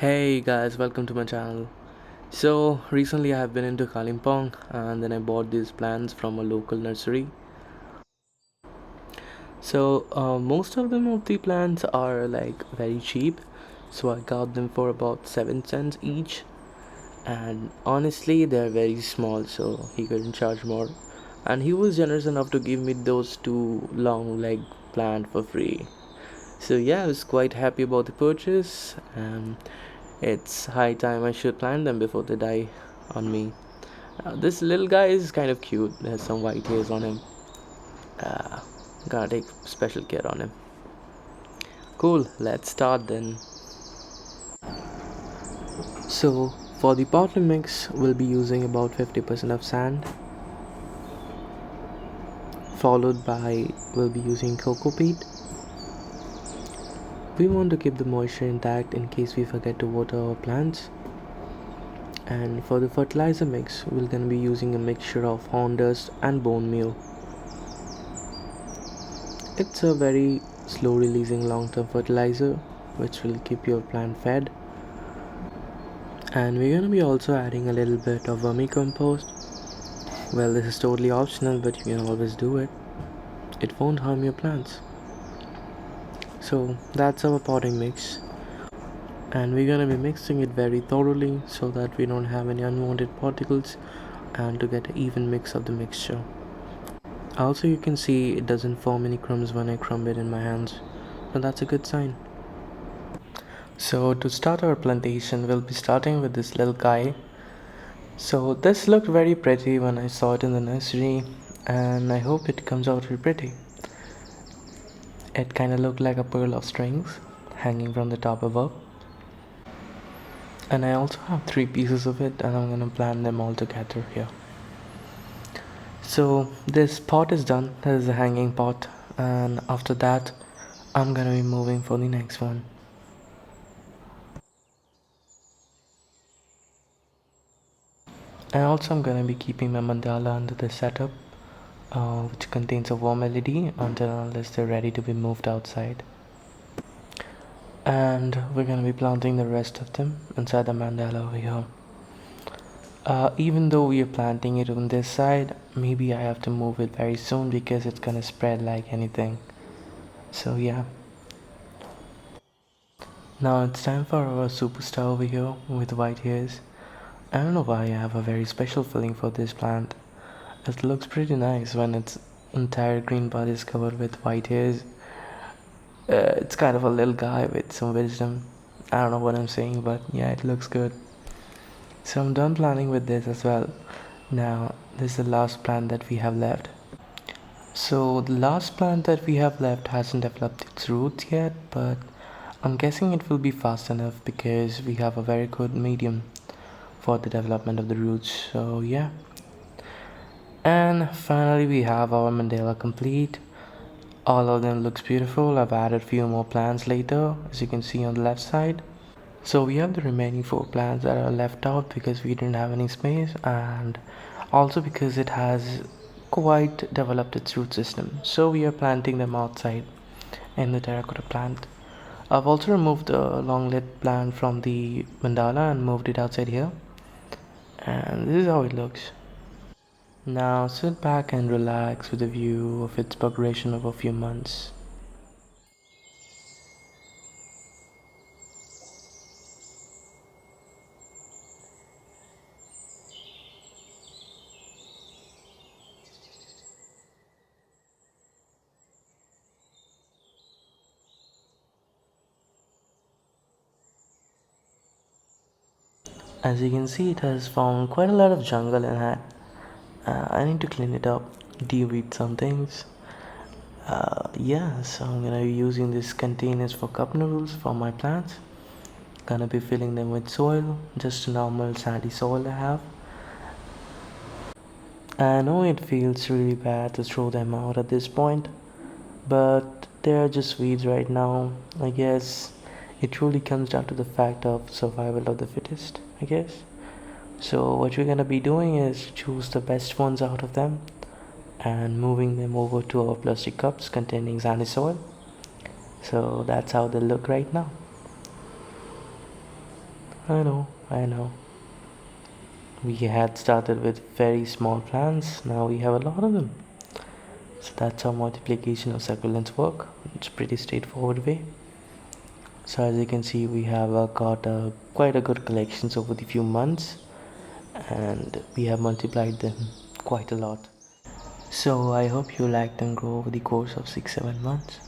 Hey guys, welcome to my channel. So recently I have been into Kalimpong and then I bought these plants from a local nursery. Most of them of the plants are like very cheap. So I got them for about 7 cents each, and honestly they're very small, so he couldn't charge more. And he was generous enough to give me those two long leg plant for free. So yeah, I was quite happy about the purchase, and it's high time I should plant them before they die on me. This little guy is kind of cute. There's some white hairs on him. Uh, Gotta take special care on him. Cool, let's start then. So, for the pottery mix, we'll be using about 50% of sand, followed by we'll be using cocoa peat. We want to keep the moisture intact in case we forget to water our plants. And for the fertilizer mix, we're gonna be using a mixture of horn dust and bone meal. It's a very slow releasing long term fertilizer which will keep your plant fed. And we're going to be also adding a little bit of vermicompost. Well, this is totally optional, but you can always do it. It won't harm your plants. So that's our potting mix. And we're going to be mixing it very thoroughly so that we don't have any unwanted particles and to get an even mix of the mixture. Also, you can see it doesn't form any crumbs when I crumb it in my hands, so that's a good sign. So to start our plantation, we'll be starting with this little guy. So this looked very pretty when I saw it in the nursery, and I hope it comes out very pretty. It kind of looked like a pearl of strings hanging from the top above. And I also have 3 pieces of it, and I'm gonna plant them all together here. So this pot is done. This is a hanging pot, and after that I'm gonna be moving for the next one. And also I'm gonna be keeping my mandala under the setup, which contains a warm LED until unless they're ready to be moved outside. And we're gonna be planting the rest of them inside the mandala over here. Even though we are planting it on this side, maybe I have to move it very soon because it's gonna spread like anything. So yeah. Now it's time for our superstar over here with white hairs. I don't know why I have a very special feeling for this plant. It looks pretty nice when its entire green body is covered with white hairs. It's kind of a little guy with some wisdom. I don't know what I'm saying, but yeah, it looks good. So I'm done planning with this as well. Now, this is the last plant that we have left. So the last plant that we have left hasn't developed its roots yet, but I'm guessing it will be fast enough because we have a very good medium for the development of the roots. So yeah. And finally we have our mandala complete. All of them looks beautiful. I've added few more plants later, as you can see on the left side. So we have the remaining 4 plants that are left out because we didn't have any space, and also because it has quite developed its root system. So we are planting them outside in the terracotta plant. I've also removed the long lit plant from the mandala and moved it outside here. And this is how it looks. Now sit back and relax with a view of its progression over a few months. As you can see, it has found quite a lot of jungle in it. I need to clean it up, de-weed some things. Yeah, so I'm gonna be using these containers for cup noodles for my plants. Gonna be filling them with soil, just a normal sandy soil I have. I know it feels really bad to throw them out at this point, but they're just weeds right now. I guess it truly comes down to the fact of survival of the fittest, I guess. So what we're gonna be doing is choose the best ones out of them and moving them over to our plastic cups containing sandy soil. So that's how they look right now. I know. We had started with very small plants, now we have a lot of them. So that's how multiplication of succulents work. It's a pretty straightforward way. So as you can see, we have got quite a good collections over the few months, and we have multiplied them quite a lot. So I hope you like them grow over the course of 6-7 months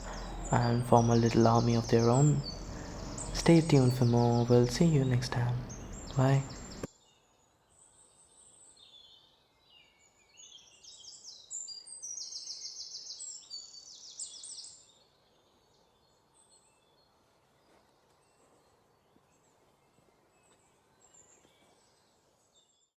and form a little army of their own. Stay tuned for more. We'll see you next time. Bye.